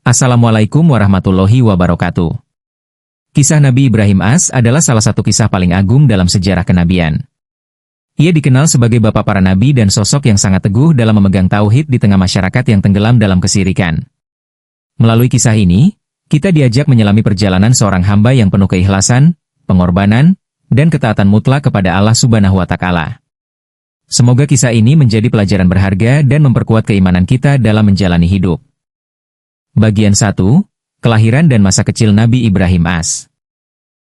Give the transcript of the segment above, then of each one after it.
Assalamualaikum warahmatullahi wabarakatuh. Kisah Nabi Ibrahim As adalah salah satu kisah paling agung dalam sejarah kenabian. Ia dikenal sebagai bapak para nabi dan sosok yang sangat teguh dalam memegang tauhid di tengah masyarakat yang tenggelam dalam kesirikan. Melalui kisah ini, kita diajak menyelami perjalanan seorang hamba yang penuh keikhlasan, pengorbanan, dan ketaatan mutlak kepada Allah Subhanahu wa Ta'ala. Semoga kisah ini menjadi pelajaran berharga dan memperkuat keimanan kita dalam menjalani hidup. Bagian 1. Kelahiran dan masa kecil Nabi Ibrahim As.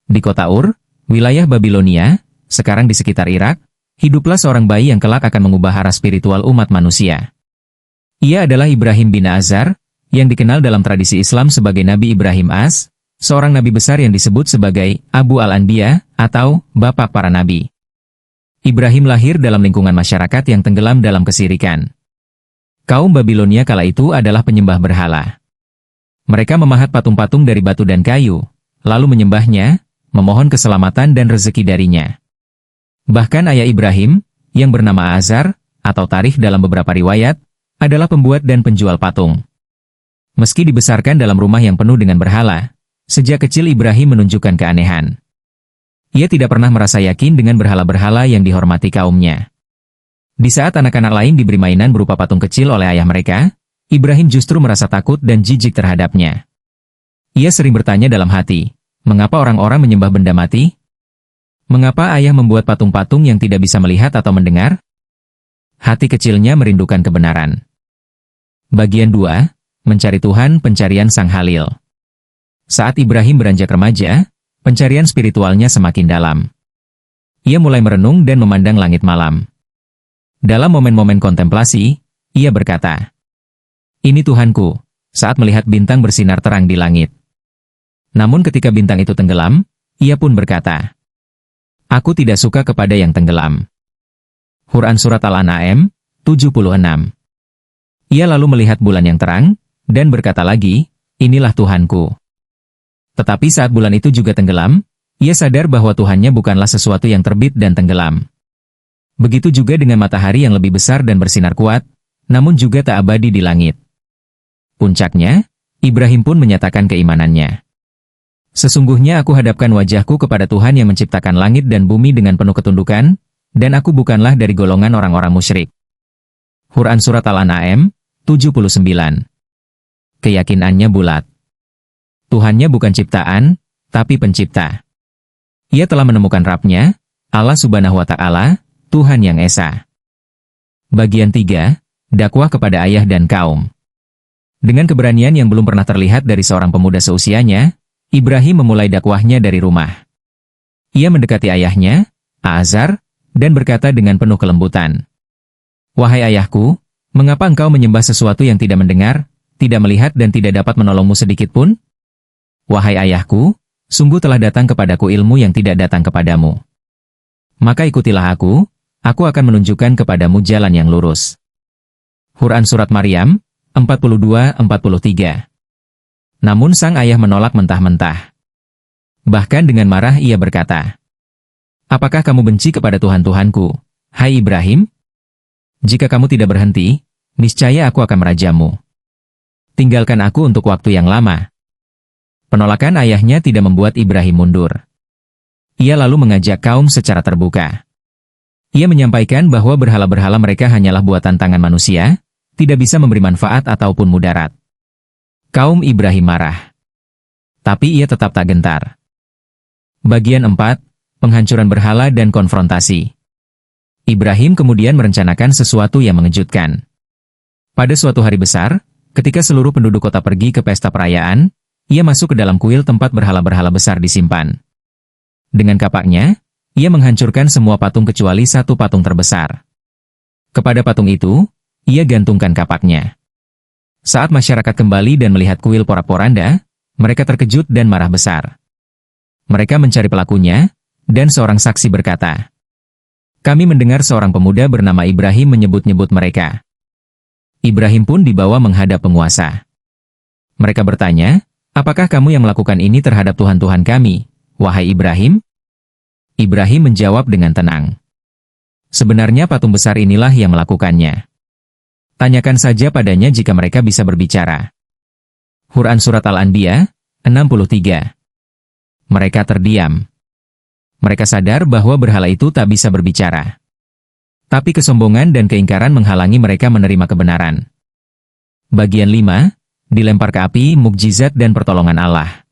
Di kota Ur, wilayah Babilonia, sekarang di sekitar Irak, hiduplah seorang bayi yang kelak akan mengubah arah spiritual umat manusia. Ia adalah Ibrahim bin Azar, yang dikenal dalam tradisi Islam sebagai Nabi Ibrahim As, seorang nabi besar yang disebut sebagai Abu al-Anbiya atau Bapak para Nabi. Ibrahim lahir dalam lingkungan masyarakat yang tenggelam dalam kesirikan. Kaum Babilonia kala itu adalah penyembah berhala. Mereka memahat patung-patung dari batu dan kayu, lalu menyembahnya, memohon keselamatan dan rezeki darinya. Bahkan ayah Ibrahim, yang bernama Azar, atau Tarikh dalam beberapa riwayat, adalah pembuat dan penjual patung. Meski dibesarkan dalam rumah yang penuh dengan berhala, sejak kecil Ibrahim menunjukkan keanehan. Ia tidak pernah merasa yakin dengan berhala-berhala yang dihormati kaumnya. Di saat anak-anak lain diberi mainan berupa patung kecil oleh ayah mereka, Ibrahim justru merasa takut dan jijik terhadapnya. Ia sering bertanya dalam hati, mengapa orang-orang menyembah benda mati? Mengapa ayah membuat patung-patung yang tidak bisa melihat atau mendengar? Hati kecilnya merindukan kebenaran. Bagian 2. Mencari Tuhan, pencarian Sang Khalil. Saat Ibrahim beranjak remaja, pencarian spiritualnya semakin dalam. Ia mulai merenung dan memandang langit malam. Dalam momen-momen kontemplasi, ia berkata, "Ini Tuhanku," saat melihat bintang bersinar terang di langit. Namun ketika bintang itu tenggelam, ia pun berkata, "Aku tidak suka kepada yang tenggelam." Quran Surat Al-An'am, 76. Ia lalu melihat bulan yang terang, dan berkata lagi, "Inilah Tuhanku." Tetapi saat bulan itu juga tenggelam, ia sadar bahwa Tuhannya bukanlah sesuatu yang terbit dan tenggelam. Begitu juga dengan matahari yang lebih besar dan bersinar kuat, namun juga tak abadi di langit. Puncaknya, Ibrahim pun menyatakan keimanannya. "Sesungguhnya aku hadapkan wajahku kepada Tuhan yang menciptakan langit dan bumi dengan penuh ketundukan, dan aku bukanlah dari golongan orang-orang musyrik." Quran Surat Al-An'am, 79. Keyakinannya bulat. Tuhannya bukan ciptaan, tapi pencipta. Ia telah menemukan Rabb-nya, Allah Subhanahu wa Ta'ala, Tuhan yang Esa. Bagian 3. Dakwah kepada ayah dan kaum. Dengan keberanian yang belum pernah terlihat dari seorang pemuda seusianya, Ibrahim memulai dakwahnya dari rumah. Ia mendekati ayahnya, Azar, dan berkata dengan penuh kelembutan, "Wahai ayahku, mengapa engkau menyembah sesuatu yang tidak mendengar, tidak melihat dan tidak dapat menolongmu sedikit pun? Wahai ayahku, sungguh telah datang kepadaku ilmu yang tidak datang kepadamu. Maka ikutilah aku akan menunjukkan kepadamu jalan yang lurus." Quran Surat Maryam, 42-43. Namun sang ayah menolak mentah-mentah. Bahkan dengan marah ia berkata, "Apakah kamu benci kepada Tuhan-Tuhanku, hai Ibrahim? Jika kamu tidak berhenti, niscaya aku akan merajamu. Tinggalkan aku untuk waktu yang lama." Penolakan ayahnya tidak membuat Ibrahim mundur. Ia lalu mengajak kaum secara terbuka. Ia menyampaikan bahwa berhala-berhala mereka hanyalah buatan tangan manusia, tidak bisa memberi manfaat ataupun mudarat. Kaum Ibrahim marah. Tapi ia tetap tak gentar. Bagian 4. Penghancuran berhala dan konfrontasi. Ibrahim kemudian merencanakan sesuatu yang mengejutkan. Pada suatu hari besar, ketika seluruh penduduk kota pergi ke pesta perayaan, ia masuk ke dalam kuil tempat berhala-berhala besar disimpan. Dengan kapaknya, ia menghancurkan semua patung kecuali satu patung terbesar. Kepada patung itu, ia gantungkan kapaknya. Saat masyarakat kembali dan melihat kuil porak-poranda, mereka terkejut dan marah besar. Mereka mencari pelakunya, dan seorang saksi berkata, "Kami mendengar seorang pemuda bernama Ibrahim menyebut-nyebut mereka." Ibrahim pun dibawa menghadap penguasa. Mereka bertanya, "Apakah kamu yang melakukan ini terhadap Tuhan-Tuhan kami, wahai Ibrahim?" Ibrahim menjawab dengan tenang, "Sebenarnya patung besar inilah yang melakukannya. Tanyakan saja padanya jika mereka bisa berbicara." Quran Surat Al-Anbiya, 63. Mereka terdiam. Mereka sadar bahwa berhala itu tak bisa berbicara. Tapi kesombongan dan keingkaran menghalangi mereka menerima kebenaran. Bagian 5, dilempar ke api, mukjizat dan pertolongan Allah.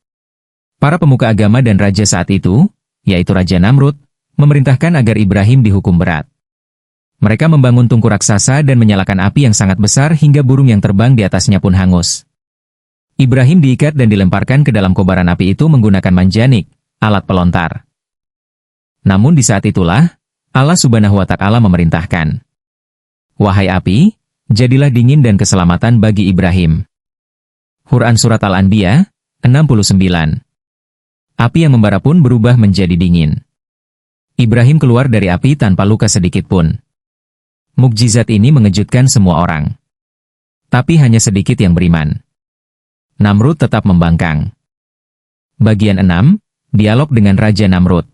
Para pemuka agama dan raja saat itu, yaitu Raja Namrud, memerintahkan agar Ibrahim dihukum berat. Mereka membangun tungku raksasa dan menyalakan api yang sangat besar hingga burung yang terbang di atasnya pun hangus. Ibrahim diikat dan dilemparkan ke dalam kobaran api itu menggunakan manjanik, alat pelontar. Namun di saat itulah, Allah Subhanahu wa Ta'ala memerintahkan, "Wahai api, jadilah dingin dan keselamatan bagi Ibrahim." Quran Surat Al-Anbiya, 69. Api yang membara pun berubah menjadi dingin. Ibrahim keluar dari api tanpa luka sedikit pun. Mukjizat ini mengejutkan semua orang. Tapi hanya sedikit yang beriman. Namrud tetap membangkang. Bagian 6, dialog dengan Raja Namrud.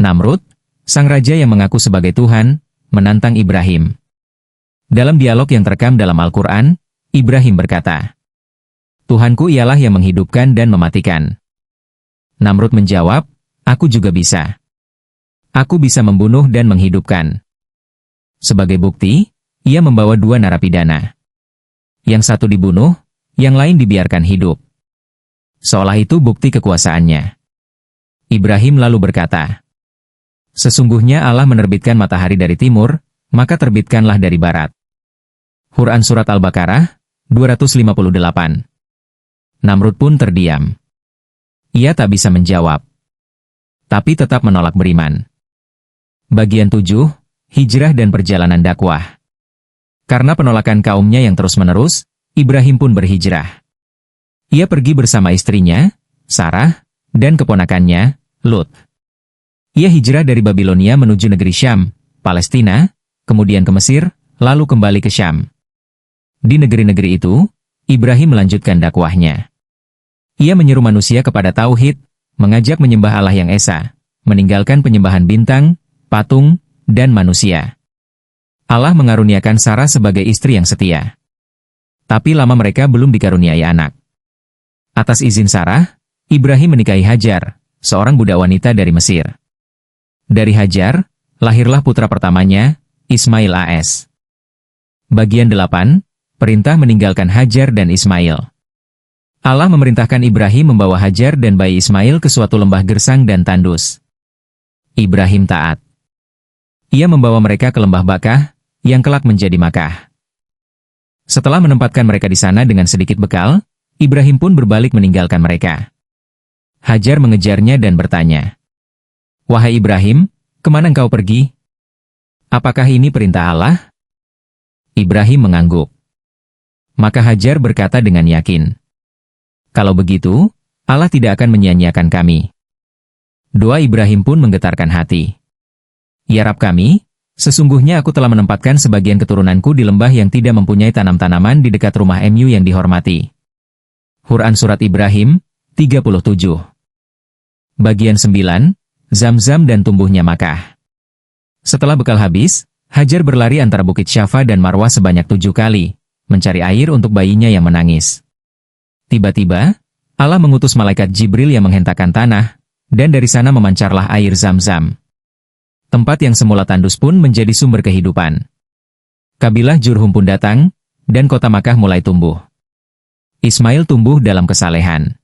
Namrud, sang raja yang mengaku sebagai Tuhan, menantang Ibrahim. Dalam dialog yang terekam dalam Al-Quran, Ibrahim berkata, "Tuhanku ialah yang menghidupkan dan mematikan." Namrud menjawab, "Aku juga bisa. Aku bisa membunuh dan menghidupkan." Sebagai bukti, ia membawa 2 narapidana. Yang satu dibunuh, yang lain dibiarkan hidup. Seolah itu bukti kekuasaannya. Ibrahim lalu berkata, "Sesungguhnya Allah menerbitkan matahari dari timur, maka terbitkanlah dari barat." Quran Surat Al-Baqarah, 258. Namrud pun terdiam. Ia tak bisa menjawab. Tapi tetap menolak beriman. Bagian 7, hijrah dan perjalanan dakwah. Karena penolakan kaumnya yang terus-menerus, Ibrahim pun berhijrah. Ia pergi bersama istrinya, Sarah, dan keponakannya, Lut. Ia hijrah dari Babilonia menuju negeri Syam, Palestina, kemudian ke Mesir, lalu kembali ke Syam. Di negeri-negeri itu, Ibrahim melanjutkan dakwahnya. Ia menyeru manusia kepada tauhid, mengajak menyembah Allah yang Esa, meninggalkan penyembahan bintang, patung, dan manusia. Allah mengaruniakan Sarah sebagai istri yang setia. Tapi lama mereka belum dikaruniai anak. Atas izin Sarah, Ibrahim menikahi Hajar, seorang budak wanita dari Mesir. Dari Hajar, lahirlah putra pertamanya, Ismail AS. Bagian 8, perintah meninggalkan Hajar dan Ismail. Allah memerintahkan Ibrahim membawa Hajar dan bayi Ismail ke suatu lembah gersang dan tandus. Ibrahim taat. Ia membawa mereka ke lembah Bakah, yang kelak menjadi Makkah. Setelah menempatkan mereka di sana dengan sedikit bekal, Ibrahim pun berbalik meninggalkan mereka. Hajar mengejarnya dan bertanya, "Wahai Ibrahim, kemana engkau pergi? Apakah ini perintah Allah?" Ibrahim mengangguk. Maka Hajar berkata dengan yakin, "Kalau begitu, Allah tidak akan menyia-nyiakan kami." Doa Ibrahim pun menggetarkan hati. "Ya Rabb kami, sesungguhnya aku telah menempatkan sebagian keturunanku di lembah yang tidak mempunyai tanam-tanaman di dekat rumah MU yang dihormati." Quran Surat Ibrahim, 37. Bagian 9, Zam-Zam dan tumbuhnya Makkah. Setelah bekal habis, Hajar berlari antara Bukit Syafa dan Marwah sebanyak 7 kali, mencari air untuk bayinya yang menangis. Tiba-tiba, Allah mengutus malaikat Jibril yang menghentakkan tanah, dan dari sana memancarlah air Zam-Zam. Tempat yang semula tandus pun menjadi sumber kehidupan. Kabilah Jurhum pun datang, dan kota Makkah mulai tumbuh. Ismail tumbuh dalam kesalehan.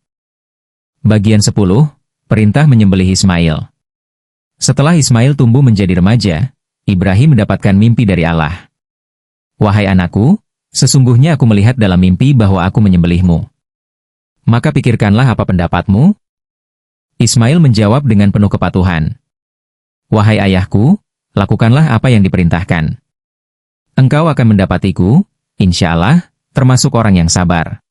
Bagian 10, perintah menyembelih Ismail. Setelah Ismail tumbuh menjadi remaja, Ibrahim mendapatkan mimpi dari Allah. "Wahai anakku, sesungguhnya aku melihat dalam mimpi bahwa aku menyembelihmu. Maka pikirkanlah apa pendapatmu?" Ismail menjawab dengan penuh kepatuhan, "Wahai ayahku, lakukanlah apa yang diperintahkan. Engkau akan mendapatiku, insya Allah, termasuk orang yang sabar."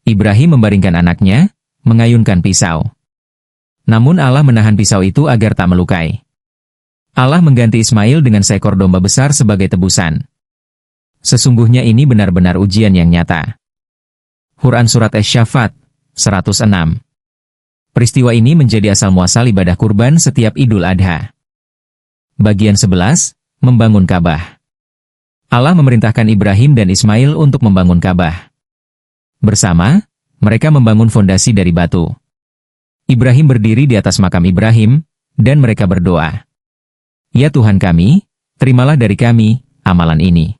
Ibrahim membaringkan anaknya, mengayunkan pisau. Namun Allah menahan pisau itu agar tak melukai. Allah mengganti Ismail dengan seekor domba besar sebagai tebusan. Sesungguhnya ini benar-benar ujian yang nyata. Quran Surat Asy-Syaffat, 106. Peristiwa ini menjadi asal-muasal ibadah kurban setiap Idul Adha. Bagian 11, membangun Ka'bah. Allah memerintahkan Ibrahim dan Ismail untuk membangun Ka'bah. Bersama, mereka membangun fondasi dari batu. Ibrahim berdiri di atas makam Ibrahim, dan mereka berdoa. Ya Tuhan kami, terimalah dari kami amalan ini.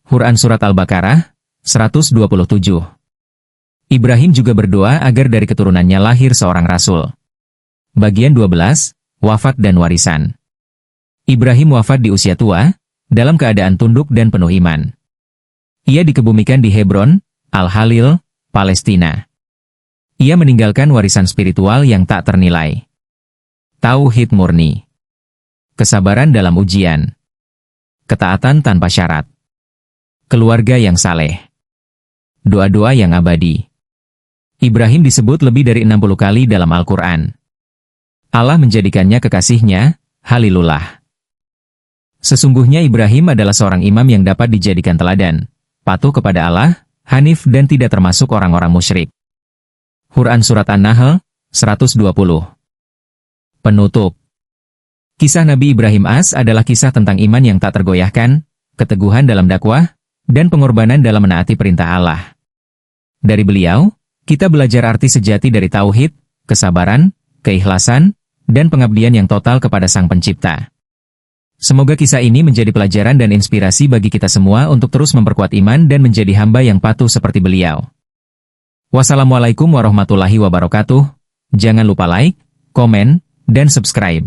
Quran Surat Al-Baqarah, 127. Ibrahim juga berdoa agar dari keturunannya lahir seorang rasul. Bagian 12, wafat dan warisan. Ibrahim wafat di usia tua, dalam keadaan tunduk dan penuh iman. Ia dikebumikan di Hebron, Al-Halil, Palestina. Ia meninggalkan warisan spiritual yang tak ternilai. Tauhid murni. Kesabaran dalam ujian. Ketaatan tanpa syarat. Keluarga yang saleh. Doa-doa yang abadi. Ibrahim disebut lebih dari 60 kali dalam Al-Quran. Allah menjadikannya kekasihnya, Halilullah. Sesungguhnya Ibrahim adalah seorang imam yang dapat dijadikan teladan, patuh kepada Allah, hanif dan tidak termasuk orang-orang musyrik. Quran Surat An-Nahl, 120. Penutup. Kisah Nabi Ibrahim AS adalah kisah tentang iman yang tak tergoyahkan, keteguhan dalam dakwah, dan pengorbanan dalam menaati perintah Allah. Dari beliau, kita belajar arti sejati dari tauhid, kesabaran, keikhlasan, dan pengabdian yang total kepada Sang Pencipta. Semoga kisah ini menjadi pelajaran dan inspirasi bagi kita semua untuk terus memperkuat iman dan menjadi hamba yang patuh seperti beliau. Wassalamualaikum warahmatullahi wabarakatuh. Jangan lupa like, komen, dan subscribe.